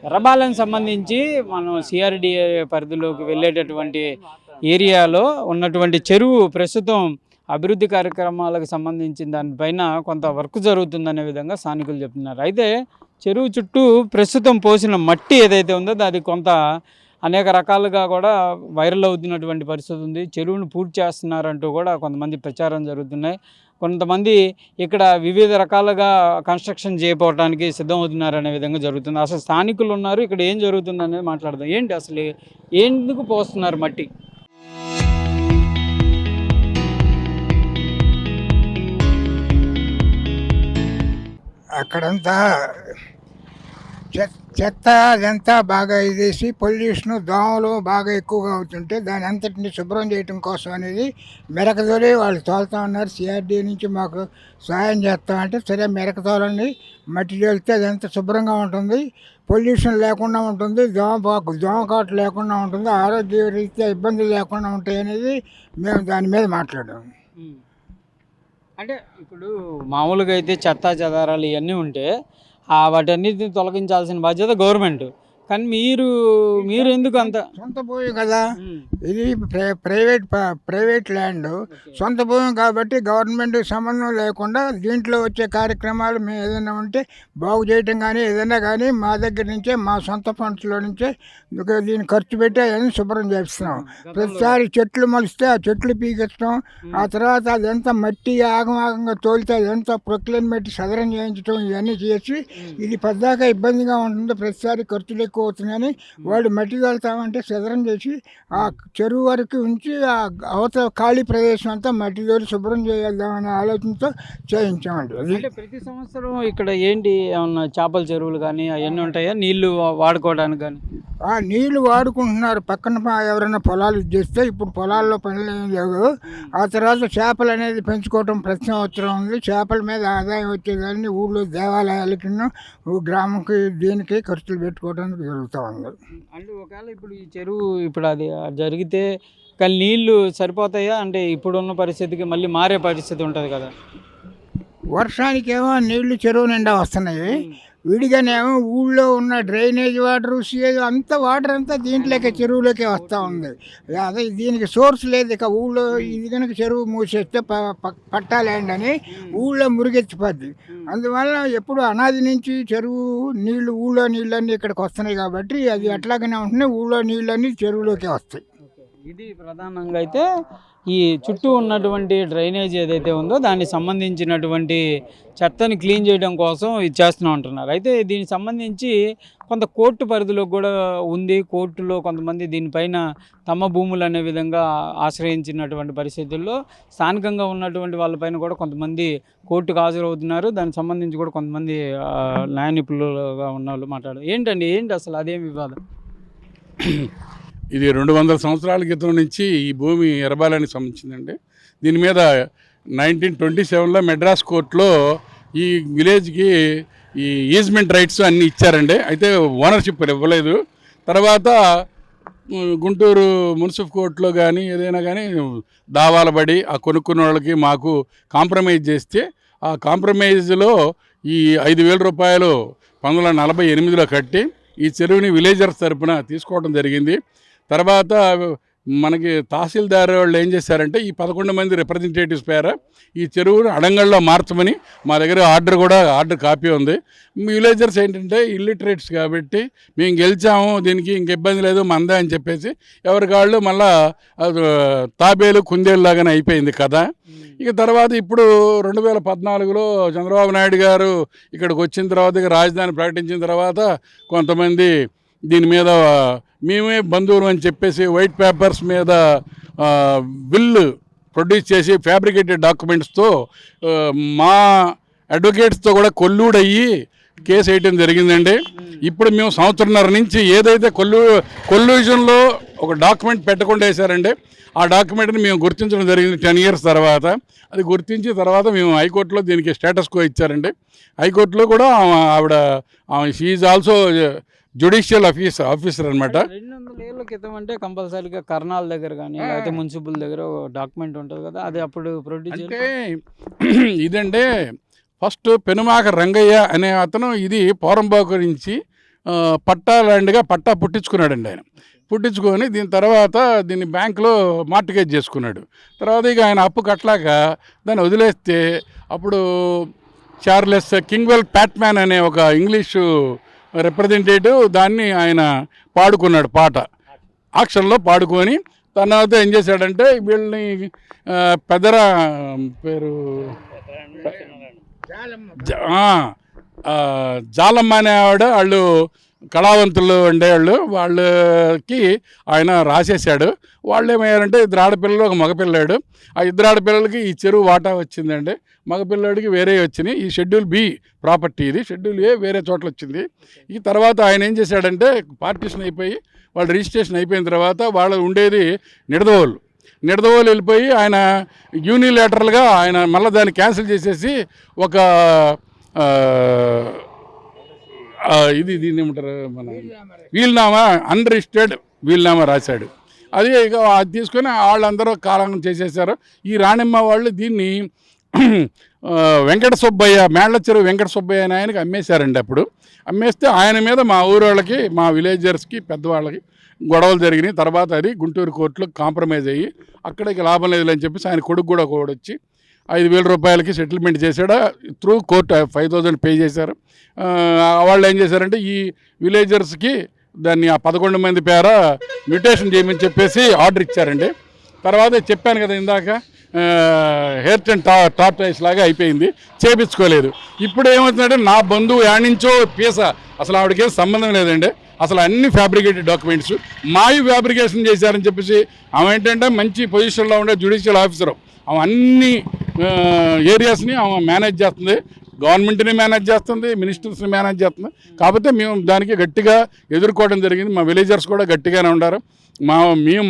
ఎర్రబాలెం సంబంధించి మనం సిఆర్డిఏ పరిధిలోకి వెళ్ళేటటువంటి ఏరియాలో ఉన్నటువంటి చెరువు ప్రస్తుతం అభివృద్ధి కార్యక్రమాలకు సంబంధించిన దానిపైన కొంత వర్క్ జరుగుతుందనే విధంగా స్థానికులు చెప్తున్నారు. అయితే చెరువు చుట్టూ ప్రస్తుతం పోసిన మట్టి ఏదైతే ఉందో అది కొంత అనేక రకాలుగా కూడా వైరల్ అవుతున్నటువంటి పరిస్థితి ఉంది. చెరువును పూర్తి చేస్తున్నారంటూ కూడా కొంతమంది ప్రచారం జరుగుతున్నాయి. కొంతమంది ఇక్కడ వివిధ రకాలుగా కన్స్ట్రక్షన్ చేయకపోవడానికి సిద్ధమవుతున్నారనే విధంగా జరుగుతుంది. అసలు స్థానికులు ఉన్నారు, ఇక్కడ ఏం జరుగుతుంది అనేది మాట్లాడదాం. ఏంటి అసలు ఎందుకు పోస్తున్నారు మట్టి? అక్కడంతా చెత్త అదంతా బాగా ఇదేసి పొల్యూషను దోమలు బాగా ఎక్కువగా అవుతుంటే దాని అంతటిని శుభ్రం చేయటం కోసం అనేది మెరకతోలి వాళ్ళు తోలుతూ ఉన్నారు. సిఆర్డీ నుంచి మాకు సహాయం చేస్తామంటే సరే మెరకతోలని మట్టి తోలితే అదంతా శుభ్రంగా ఉంటుంది, పొల్యూషన్ లేకుండా ఉంటుంది, దోమకాటు లేకుండా ఉంటుంది, ఆరోగ్య రీత్యా ఇబ్బందులు లేకుండా ఉంటాయి అనేది మేము దాని మీద మాట్లాడాము. అంటే ఇప్పుడు మామూలుగా అయితే చెత్త చెదారాలు ఇవన్నీ ఉంటే వాటన్నిటిని తొలగించాల్సిన బాధ్యత గవర్నమెంట్. కానీ మీరు ఎందుకు అంత సొంత భూమి కదా, ఇది ప్రైవేట్ ల్యాండ్, సొంత భూమి కాబట్టి గవర్నమెంట్ సంబంధం లేకుండా దీంట్లో వచ్చే కార్యక్రమాలు మేము ఏదైనా ఉంటే బాగు చేయటం కానీ ఏదైనా కానీ మా దగ్గర నుంచే మా సొంత ఫండ్స్లో నుంచే దీన్ని ఖర్చు పెట్టి అవన్నీ శుభ్రం చేస్తున్నాం. ప్రతిసారి చెట్లు మొలిస్తే ఆ చెట్లు పీకిస్తాం, ఆ తర్వాత అదంతా మట్టి ఆగమాగంగా తోలితే అదంతా ప్రొక్లైన్ పెట్టి సదరం చేయించడం ఇవన్నీ చేసి ఇది పెద్దగా ఇబ్బందిగా ఉంటుంది. ప్రతిసారి ఖర్చులు ఎక్కువ అవుతున్నాయని వాళ్ళు మట్టి తోలుతామంటే సదరం చేసి ఆ చెరువు వరకు ఉంచి ఆ అవతల ఖాళీ ప్రదేశం అంతా మట్టి తోలి శుభ్రం చేద్దామనే ఆలోచనతో చేయించామండి. అంటే ప్రతి సంవత్సరం ఇక్కడ ఏంటి ఏమన్నా చేపల చెరువులు కానీ అవన్నీ ఉంటాయా నీళ్లు వాడుకోవడానికి? కానీ ఆ నీళ్లు వాడుకుంటున్నారు, పక్కన ఎవరైనా పొలాలు చేస్తే ఇప్పుడు పొలాల్లో పనులు ఏం లేవు. ఆ తర్వాత చేపలు అనేది పెంచుకోవటం ప్రతి సంవత్సరం ఉంది. చేపల మీద ఆదాయం వచ్చేదాన్ని ఊళ్ళో దేవాలయాలకి గ్రామంకి దీనికి ఖర్చులు పెట్టుకోవడానికి జరుగుతూ ఉంది. అంటే ఒకవేళ ఇప్పుడు ఈ చెరువు ఇప్పుడు అది జరిగితే కానీ నీళ్లు సరిపోతాయా? అంటే ఇప్పుడున్న పరిస్థితికి మళ్ళీ మారే పరిస్థితి ఉంటుంది కదా. వర్షానికేమో నీళ్లు చెరువు నిండా వస్తున్నాయి, విడిగానేమో ఊళ్ళో ఉన్న డ్రైనేజ్ వాటర్ అంతా వాటర్ అంతా దీంట్లోకే చెరువులోకే వస్తూ ఉంది. అదే దీనికి సోర్స్ లేదు. ఇక ఊళ్ళో ఇది కనుక చెరువు మూసేస్తే పట్టా ల్యాండ్ అని ఊళ్ళో మురిగెత్తిపోద్ది. అందువల్ల ఎప్పుడు అనాది నుంచి చెరువు నీళ్లు ఊళ్ళో నీళ్ళన్నీ ఇక్కడికి వస్తున్నాయి కాబట్టి అది అట్లాగనే ఉంటున్నాయి. ఊళ్ళో నీళ్ళన్నీ చెరువులోకే వస్తాయి. ఇది ప్రధానంగా అయితే ఈ చుట్టూ ఉన్నటువంటి డ్రైనేజ్ ఏదైతే ఉందో దానికి సంబంధించినటువంటి చెత్తని క్లీన్ చేయడం కోసం ఇది చేస్తూ ఉంటున్నారు. అయితే దీనికి సంబంధించి కొంత కోర్టు పరిధిలో కూడా ఉంది. కోర్టులో కొంతమంది దీనిపైన తమ భూములు అనే విధంగా ఆశ్రయించినటువంటి పరిస్థితుల్లో స్థానికంగా ఉన్నటువంటి వాళ్ళపైన కూడా కొంతమంది కోర్టుకు హాజరవుతున్నారు. దానికి సంబంధించి కూడా కొంతమంది న్యాయ నిపుణులుగా ఉన్న వాళ్ళు మాట్లాడారు. ఏంటి అసలు అదేం వివాదం? ఇది 200 సంవత్సరాల క్రితం నుంచి ఈ భూమి ఎర్రబాలెనికి సంబంధించిందండి. దీని మీద 1927లో మెడ్రాస్ కోర్టులో ఈ విలేజ్కి ఈ ఈజ్మెంట్ రైట్స్ అన్నీ ఇచ్చారండి. అయితే ఓనర్షిప్ ఇవ్వలేదు. తర్వాత గుంటూరు మున్సిపల్ కోర్టులో కానీ ఏదైనా కానీ దావాలు పడి ఆ కొనుక్కున్న వాళ్ళకి మాకు కాంప్రమైజ్ చేస్తే ఆ కాంప్రమైజ్లో ఈ 5,000 రూపాయలు 1948లో కట్టి ఈ చెరువుని విలేజర్స్ తరపున తీసుకోవడం జరిగింది. తర్వాత మనకి తహసీల్దార్ వాళ్ళు ఏం చేశారంటే ఈ 11 మంది రిప్రజెంటేటివ్స్ పేర ఈ చెరువును అడంగల్లో మార్చమని మా దగ్గర ఆర్డర్ కాపీ ఉంది. విలేజర్స్ ఏంటంటే ఇల్లిటరేట్స్ కాబట్టి మేము గెలిచాము, దీనికి ఇంక ఇబ్బంది లేదు మందే అని చెప్పేసి ఎవరికాళ్ళు మళ్ళా తాబేలు కుందేలులాగానే అయిపోయింది కదా. ఇక తర్వాత ఇప్పుడు 2014లో చంద్రబాబు నాయుడు గారు ఇక్కడికి వచ్చిన తర్వాత రాజధాని ప్రకటించిన తర్వాత కొంతమంది దీని మీద మేమే బంధువులు అని చెప్పేసి వైట్ పేపర్స్ మీద బిల్లు ప్రొడ్యూస్ చేసి ఫ్యాబ్రికేటెడ్ డాక్యుమెంట్స్తో మా అడ్వకేట్స్తో కూడా కొల్లుడయ్యి కేసు వేయటం జరిగిందండి. ఇప్పుడు మేము సంవత్సరంన్నర నుంచి ఏదైతే కొల్యూజన్లో ఒక డాక్యుమెంట్ పెట్టకుండా వేశారండి, ఆ డాక్యుమెంట్ని మేము గుర్తించడం జరిగింది 10 years తర్వాత. అది గుర్తించిన తర్వాత మేము హైకోర్టులో దీనికి స్టేటస్ కో ఇచ్చారండి. హైకోర్టులో కూడా ఆవిడ షీఈ్ ఆల్సో జ్యుడిషియల్ ఆఫీసర్ అనమాట. 200 ఏళ్ళ క్రితం అంటే కంపల్సరీగా కర్నాల్ దగ్గర కానీ లేకపోతే మున్సిపల్ దగ్గర డాక్యుమెంట్ ఉంటుంది కదా, అది అప్పుడు ప్రొడ్యూస్ అంటే ఇదంటే ఫస్ట్ పెనుమాక రంగయ్య అనే అతను ఇది పోరంబాకు నుంచి పట్టా ల్యాండ్గా పట్టా పుట్టించుకున్నాడండి ఆయన. పుట్టించుకొని దీని తర్వాత దీన్ని బ్యాంకులో మార్టిగేజ్ చేసుకున్నాడు. తర్వాత ఇక ఆయన అప్పు కట్టలేక దాన్ని వదిలేస్తే అప్పుడు చార్లెస్ కింగ్వెల్ ప్యాట్మ్యాన్ అనే ఒక ఇంగ్లీషు రిప్రజెంటేటివ్ దాన్ని ఆయన పాడుకున్నాడు పాట, ఆక్షన్లో పాడుకొని తర్వాత ఏం చేశాడంటే వీళ్ళని పెదరా పేరు జాలమ్మ అనే ఆవిడ, వాళ్ళు కళావంతులు ఉండేవాళ్ళు, వాళ్ళకి ఆయన రాసేసాడు. వాళ్ళు ఏమయ్యారంటే 2 ఆడపిల్లలు ఒక మగపిల్లాడు. ఆ 2 ఆడపిల్లలకి ఈ చెరువు వాటా వచ్చిందండి, మగపిల్లాడికి వేరే వచ్చినాయి. ఈ షెడ్యూల్ బి ప్రాపర్టీ, ఇది షెడ్యూల్ ఏ వేరే చోట్ల వచ్చింది. ఈ తర్వాత ఆయన ఏం చేశాడంటే పార్టీషన్ అయిపోయి వాళ్ళు రిజిస్ట్రేషన్ అయిపోయిన తర్వాత వాళ్ళు ఉండేది నిడదవోలు వెళ్ళిపోయి ఆయన యూనిలేటరల్గా ఆయన మళ్ళీ దాన్ని క్యాన్సిల్ చేసేసి ఒక దీన్ని ఏమంటారు మన వీల్నామా, అన్రిజిస్టర్డ్ వీల్నామా రాశాడు. అది ఇక అది తీసుకొని వాళ్ళందరూ కాలం చేసేసారు. ఈ రాణిమ్మ వాళ్ళు దీన్ని వెంకట సుబ్బయ్య, మేళ్ల చెరువు వెంకట సుబ్బయ్య అని ఆయనకి అమ్మేశారండి. అప్పుడు అమ్మేస్తే ఆయన మీద మా ఊరు వాళ్ళకి, మా విలేజర్స్కి, పెద్దవాళ్ళకి గొడవలు జరిగినాయి. తర్వాత అది గుంటూరు కోర్టులో కాంప్రమైజ్ అయ్యి అక్కడికి లాభం లేదని చెప్పేసి ఆయన కొడుకు కూడా వచ్చి 5,000 రూపాయలకి సెటిల్మెంట్ చేశాడు. త్రూ కోర్టు 5,000 పే చేశారు. వాళ్ళు ఏం చేశారంటే ఈ విలేజర్స్కి దాన్ని ఆ 11 మంది పేర మ్యూటేషన్ చేయమని చెప్పేసి ఆర్డర్ ఇచ్చారండి. తర్వాత చెప్పాను కదా ఇందాక, హెయిర్ అండ్ టార్టాయిస్ లాగా అయిపోయింది, చేపించుకోలేదు. ఇప్పుడు ఏమవుతుందంటే నా బంధువు యానించో పీస, అసలు ఆవిడకి సంబంధం లేదండి. అసలు అన్ని ఫ్యాబ్రికేటెడ్ డాక్యుమెంట్స్ మావి ఫ్యాబ్రికేషన్ చేశారని చెప్పేసి ఆమె ఏంటంటే మంచి పొజిషన్లో ఉండే జ్యుడిషియల్ ఆఫీసర్. ఆమె అన్ని ఏరియాస్ని ఆమె మేనేజ్ చేస్తుంది, గవర్నమెంట్ని మేనేజ్ చేస్తుంది, మినిస్టర్స్ని మేనేజ్ చేస్తుంది. కాకపోతే మేము దానికి గట్టిగా ఎదుర్కోవడం జరిగింది. మా విలేజర్స్ కూడా గట్టిగానే ఉన్నారు.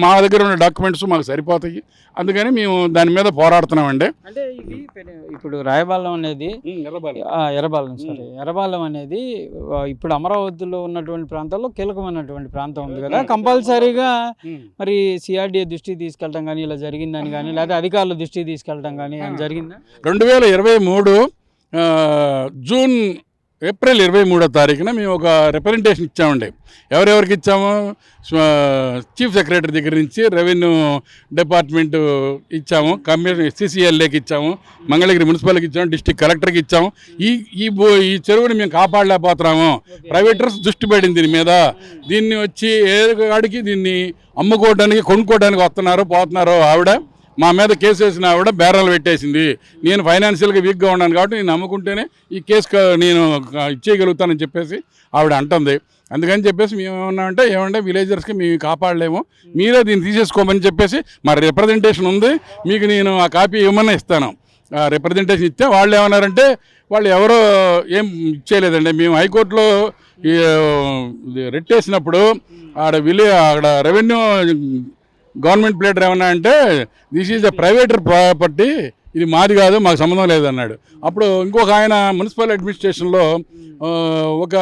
మా దగ్గర ఉన్న డాక్యుమెంట్స్ మాకు సరిపోతాయి, అందుకని మేము దాని మీద పోరాడుతున్నామండి. అంటే ఇది ఇప్పుడు రాయబాలం అనేది ఎర్రబాలం అనేది ఇప్పుడు అమరావతిలో ఉన్నటువంటి ప్రాంతాల్లో కీలకమైనటువంటి ప్రాంతం ఉంది కదా, కంపల్సరీగా మరి సిఆర్డీఏ దృష్టికి తీసుకెళ్ళడం కానీ ఇలా జరిగిందని కానీ, లేదా అధికారుల దృష్టికి తీసుకెళ్ళడం కానీ జరిగిందా? 2023 ఏప్రిల్ 23వ తారీఖున మేము ఒక రిప్రజెంటేషన్ ఇచ్చామండి. ఎవరెవరికి ఇచ్చాము? చీఫ్ సెక్రటరీ దగ్గర నుంచి రెవెన్యూ డిపార్ట్మెంట్ ఇచ్చాము, కమిషనర్ సిసిఎల్ఏకి ఇచ్చాము, మంగళగిరి మున్సిపల్కి ఇచ్చాము, డిస్ట్రిక్ట్ కలెక్టర్కి ఇచ్చాము. ఈ చెరువుని మేము కాపాడలేకపోతున్నాము, ప్రైవేటర్స్ దృష్టి పడింది దీని మీద. దీన్ని వచ్చి ఏడికి దీన్ని అమ్ముకోవడానికి కొనుక్కోవడానికి పోతున్నారు. ఆవిడ మా మీద కేసు వేసిన ఆవిడ బేరాలు పెట్టేసింది. నేను ఫైనాన్షియల్గా వీక్గా ఉన్నాను కాబట్టి నేను నమ్ముకుంటేనే ఈ కేసు నేను ఇచ్చేయగలుగుతానని చెప్పేసి ఆవిడ అంటుంది. అందుకని చెప్పేసి మేము ఏమన్నామంటే, ఏమంటే విలేజర్స్కి మేము కాపాడలేము, మీరే దీన్ని తీసేసుకోమని చెప్పేసి మా రిప్రజెంటేషన్ ఉంది, మీకు నేను ఆ కాపీ ఏమన్నా ఇస్తాను. ఆ రిప్రజెంటేషన్ ఇస్తే వాళ్ళు ఏమన్నారంటే, వాళ్ళు ఎవరో ఏం ఇచ్చేయలేదండి. మేము హైకోర్టులో రిట్ వేసినప్పుడు అక్కడ రెవెన్యూ గవర్నమెంట్ ప్లేటర్ ఏమన్నా అంటే, this is a private property, ఇది మాది కాదు, మాకు సంబంధం లేదన్నాడు. అప్పుడు ఇంకొక ఆయన మున్సిపల్ అడ్మినిస్ట్రేషన్లో ఒక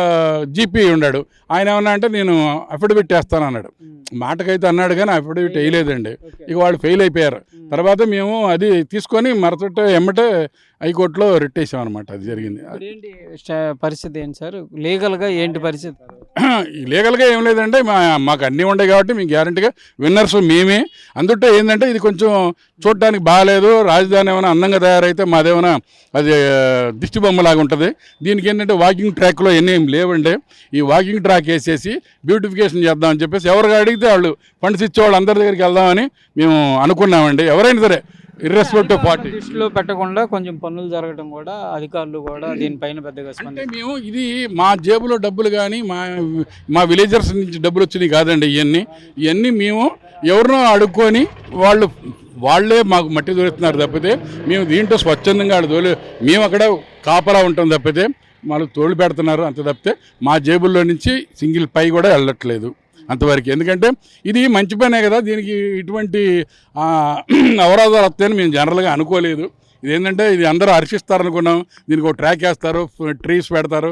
జీపీ ఉన్నాడు, ఆయన ఏమన్నా అంటే నేను అఫిడవిట్ వేస్తానన్నాడు. మాటకైతే అన్నాడు కానీ అఫిడవిట్ వేయలేదండి. ఇక వాళ్ళు ఫెయిల్ అయిపోయారు. తర్వాత మేము అది తీసుకొని ఎమ్మటే హైకోర్టులో రిట్ వేసాం అనమాట. అది జరిగింది. ఏంటి పరిస్థితి ఏంటి సార్, లీగల్గా ఏంటి పరిస్థితి? లీగల్గా ఏం లేదంటే మాకు అన్నీ ఉన్నాయి కాబట్టి మేము గ్యారంటీగా విన్నర్స్ మేమే. అందులో ఏంటంటే ఇది కొంచెం చూడటానికి బాగాలేదు, రాజధాని ఏమైనా అందంగా తయారైతే మాదేమైనా అది దిష్టి బొమ్మలాగా ఉంటుంది. దీనికి ఏంటంటే వాకింగ్ ట్రాక్లో ఎన్ని ఏం లేవండి. ఈ వాకింగ్ ట్రాక్ వేసేసి బ్యూటిఫికేషన్ చేద్దామని చెప్పేసి ఎవరికి అడిగితే వాళ్ళు ఫండ్స్ ఇచ్చేవాళ్ళు అందరి దగ్గరికి వెళ్దామని మేము అనుకున్నామండి. ఎవరైనా సరే ఇర్రెస్పెక్టివ్ పార్టీ దృష్టిలో పెట్టకుండా కొంచెం పనులు జరగడం కూడా అధికారులు కూడా దీనిపైన పెద్దగా అంటే మేము ఇది మా జేబులో డబ్బులు కానీ మా విలేజర్స్ నుంచి డబ్బులు వచ్చినాయి కాదండి. ఇవన్నీ మేము ఎవరినో అడుక్కొని వాళ్ళే మాకు మట్టి దొరుకుతున్నారు తప్పితే మేము దీంట్లో స్వచ్ఛందంగా మేము అక్కడ కాపలా ఉంటాం తప్పితే వాళ్ళు తోలు పెడుతున్నారు అంత తప్పితే మా జేబుల్లో నుంచి సింగిల్ పై కూడా వెళ్ళట్లేదు అంతవరకు. ఎందుకంటే ఇది మంచి పనే కదా, దీనికి ఇటువంటి అవరోధాలు వస్తాయని మేము జనరల్గా అనుకోలేదు. ఇదేంటంటే ఇది అందరూ హర్షిస్తారనుకున్నాం, దీనికి ఒక ట్రాక్ వేస్తారు, ట్రీస్ పెడతారు,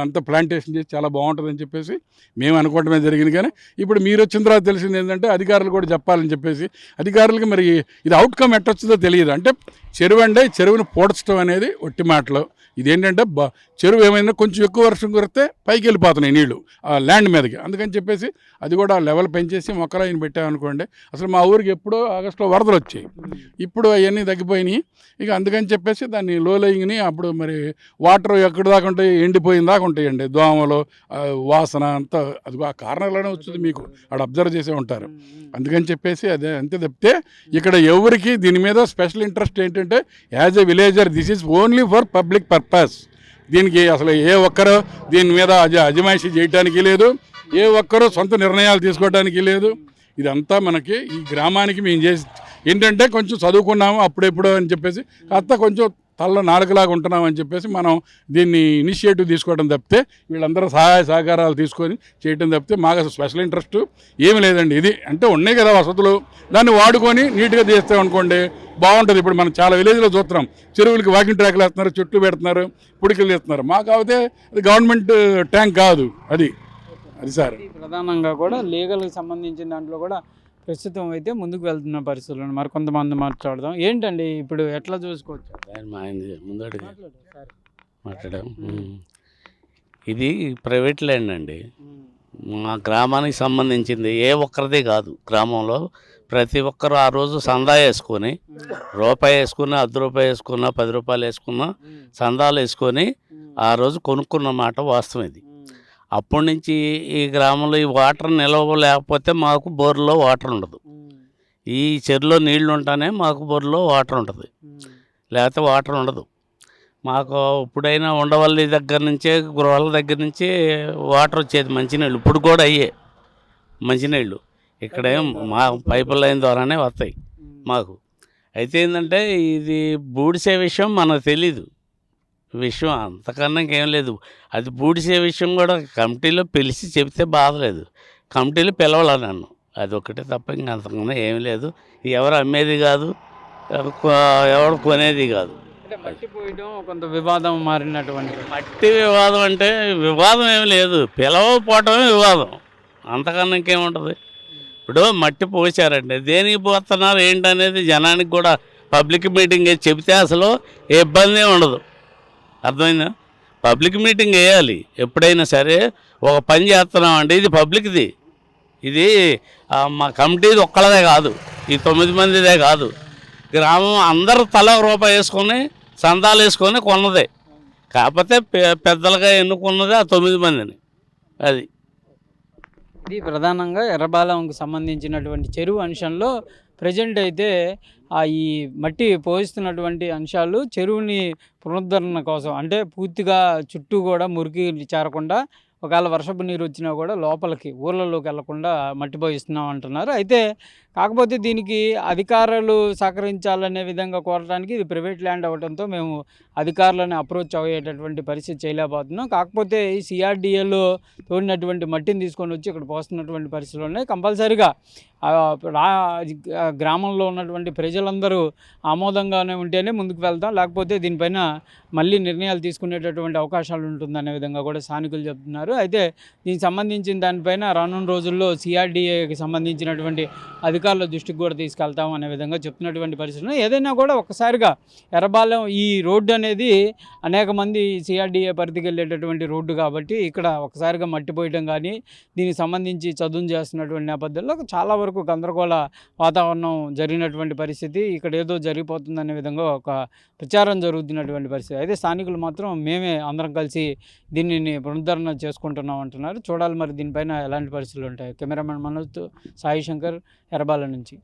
అంతా ప్లాంటేషన్ చేసి చాలా బాగుంటుందని చెప్పేసి మేము అనుకోవడమే జరిగింది. కానీ ఇప్పుడు మీరు వచ్చిన తర్వాత తెలిసింది ఏంటంటే అధికారులు కూడా చెప్పాలని చెప్పేసి, అధికారులకి మరి ఇది అవుట్కమ్ ఎట్టొచ్చిందో తెలియదు. అంటే చెరువు అంటే చెరువును పూడ్చడం అనేది ఒట్టి మాటలు. ఇదేంటంటే చెరువు ఏమైనా కొంచెం ఎక్కువ వర్షం కురిస్తే పైకి వెళ్ళిపోతున్నాయి నీళ్లు ఆ ల్యాండ్ మీదకి. అందుకని చెప్పేసి అది కూడా లెవెల్ పెంచేసి మొక్కలు అయిన పెట్టామనుకోండి, అసలు మా ఊరికి ఎప్పుడో ఆగస్టులో వరదలు వచ్చాయి, ఇప్పుడు అవన్నీ తగ్గిపోయినాయి. ఇక అందుకని చెప్పేసి దాన్ని లో లయింగ్ని అప్పుడు మరి వాటర్ ఎక్కడి దాకా ఉంటాయి, ఎండిపోయిన దాకా ఉంటాయండి, దోమలు, వాసన అంతా. అది ఆ కారణాలనే వచ్చింది, మీకు అక్కడ అబ్జర్వ్ చేసే ఉంటారు. అందుకని చెప్పేసి అదే అంతే తప్పితే ఇక్కడ ఎవరికి దీని మీద స్పెషల్ ఇంట్రెస్ట్ ఏంటంటే as a villager this is only for public purpose. దీనికి అసలు ఏ ఒక్కరూ దీని మీద అజమాయిషీ చేయడానికి లేదు, ఏ ఒక్కరూ సొంత నిర్ణయాలు తీసుకోవడానికి లేదు. ఇదంతా మనకి ఈ గ్రామానికి మేము చేసి ఏంటంటే కొంచెం చదువుకున్నాము అప్పుడెప్పుడు అని చెప్పేసి, కాస్త కొంచెం తల్ల నాలుగులాగా ఉంటున్నాం అని చెప్పేసి మనం దీన్ని ఇనిషియేటివ్ తీసుకోవడం తప్పితే, వీళ్ళందరూ సహాయ సహకారాలు తీసుకొని చేయడం తప్పితే మాకు అసలు స్పెషల్ ఇంట్రెస్ట్ ఏమి లేదండి. ఇది అంటే ఉన్నాయి కదా వసతులు, దాన్ని వాడుకొని నీట్గా చేస్తాం అనుకోండి బాగుంటుంది. ఇప్పుడు మనం చాలా విలేజ్లో చూస్తున్నాం, చెరువులకి వాకింగ్ ట్రాక్లు వేస్తున్నారు, చెట్లు పెడుతున్నారు, పుడికలు చేస్తున్నారు. మాకు అయితే అది గవర్నమెంట్ ట్యాంక్ కాదు, అది సార్. ప్రధానంగా కూడా లీగల్కి సంబంధించిన దాంట్లో కూడా ప్రస్తుతం అయితే ముందుకు వెళ్తున్న పరిస్థితులు మరి కొంతమంది మాట్లాడదాం. ఏంటండి ఇప్పుడు ఎట్లా చూసుకోవచ్చు? ముందడుగు మాట్లాడాం. ఇది ప్రైవేట్ ల్యాండ్ అండి, మా గ్రామానికి సంబంధించింది. ఏ ఒక్కరిది కాదు. గ్రామంలో ప్రతి ఒక్కరు ఆ రోజు సందా వేసుకొని, రూపాయి వేసుకున్నా, ₹10 వేసుకున్నా, ₹10 వేసుకున్నా, సందాలు వేసుకొని ఆ రోజు కొనుక్కున్న మాట వాస్తవం ఇది. అప్పటి నుంచి ఈ గ్రామంలో ఈ వాటర్ నిల్వ లేకపోతే మాకు బోర్లో వాటర్ ఉండదు. ఈ చెరువులో నీళ్లు ఉంటానే మాకు బోర్లో వాటర్ ఉంటుంది, లేకపోతే వాటర్ ఉండదు. మాకు ఇప్పుడైనా ఉండవల్లి దగ్గర నుంచే, గృహాల దగ్గర నుంచే వాటర్ వచ్చేది, మంచినీళ్ళు. ఇప్పుడు కూడా అయ్యే మంచినీళ్ళు ఇక్కడేం మా పైపు లైన్ ద్వారానే వస్తాయి మాకు. అయితే ఏంటంటే ఇది బూడిసే విషయం మనకు తెలీదు, విషయం అంతకన్నా ఇంకేం లేదు. అది బూడిసే విషయం కూడా కమిటీలో పిలిచి చెబితే బాధలేదు, కమిటీలో పిలవాల నన్ను, అది ఒకటే తప్ప ఇంక అంతకన్నా ఏమి లేదు. ఎవరు అమ్మేది కాదు, ఎవరు కొనేది కాదు. మట్టి పోయడం కొంత వివాదం మారినటువంటి. మట్టి వివాదం అంటే వివాదం ఏమి లేదు, పిలవకపోవటమే వివాదం, అంతకన్నా ఇంకేముంటుంది. ఇప్పుడు మట్టి పోసారండి, దేనికి పోతున్నారు ఏంటనేది జనానికి కూడా పబ్లిక్ మీటింగ్ చెబితే అసలు ఏ ఇబ్బంది ఉండదు. అర్థమైందా? పబ్లిక్ మీటింగ్ వేయాలి ఎప్పుడైనా సరే. ఒక పని చేస్తున్నామంటే ఇది పబ్లిక్ది, ఇది మా కమిటీది ఒక్కళ్ళదే కాదు, ఈ 9 మందిదే కాదు, గ్రామం అందరూ తల ₹1 వేసుకొని సందాలు వేసుకొని కొన్నదే. కాకపోతే పెద్దలుగా ఎన్నుకున్నదే ఆ 9 మందిని. అది ఇది ప్రధానంగా ఎర్రబాలెంకు సంబంధించినటువంటి చెరువు అంశంలో ప్రజెంట్ అయితే ఈ మట్టి పోయిస్తున్నటువంటి అంశాలు చెరువుని పునరుద్ధరణ కోసం, అంటే పూర్తిగా చుట్టూ కూడా మురికి చేరకుండా, ఒకవేళ వర్షపు నీరు వచ్చినా కూడా లోపలికి ఊర్లలోకి వెళ్లకుండా మట్టి పోయిస్తున్నాం అంటున్నారు. అయితే కాకపోతే దీనికి అధికారులు సహకరించాలనే విధంగా కోరడానికి ఇది ప్రైవేట్ ల్యాండ్ అవ్వడంతో మేము అధికారులను అప్రోచ్ అయ్యేటటువంటి పరిస్థితి చేయలేకపోతున్నాం. కాకపోతే ఈ సిఆర్డిఏలో తోడినటువంటి మట్టిని తీసుకొని వచ్చి ఇక్కడ పోస్తున్నటువంటి పరిస్థితులు ఉన్నాయి. కంపల్సరీగా గ్రామంలో ఉన్నటువంటి ప్రజలందరూ ఆమోదంగానే ఉంటేనే ముందుకు వెళ్తాం, లేకపోతే దీనిపైన మళ్ళీ నిర్ణయాలు తీసుకునేటటువంటి అవకాశాలు ఉంటుందనే విధంగా కూడా స్థానికులు చెప్తున్నారు. అయితే దీనికి సంబంధించిన దానిపైన రానున్న రోజుల్లో సిఆర్డిఏకి సంబంధించినటువంటి అధికారుల దృష్టికి కూడా తీసుకెళ్తాం అనే విధంగా చెప్తున్నటువంటి పరిస్థితులు. ఏదైనా కూడా ఒక్కసారిగా ఎర్రబాలెం ఈ రోడ్డు అనేది అనేక మంది సిఆర్డిఏ పరిధికి వెళ్ళేటటువంటి రోడ్డు కాబట్టి ఇక్కడ ఒకసారిగా మట్టిపోయడం కానీ దీనికి సంబంధించి చదువు చేస్తున్నటువంటి నేపథ్యంలో చాలా వరకు గందరగోళ వాతావరణం జరిగినటువంటి పరిస్థితి, ఇక్కడ ఏదో జరిగిపోతుందనే విధంగా ఒక ప్రచారం జరుగుతున్నటువంటి పరిస్థితి. అయితే స్థానికులు మాత్రం మేమే అందరం కలిసి దీనిని పునరుద్ధరణ చేసుకుంటున్నాం అంటున్నారు. చూడాలి మరి దీనిపైన ఎలాంటి పరిస్థితులు ఉంటాయి. కెమెరామెన్ మనోజ్, సాయి శంకర్, ఎర్రబాలెం నుంచి.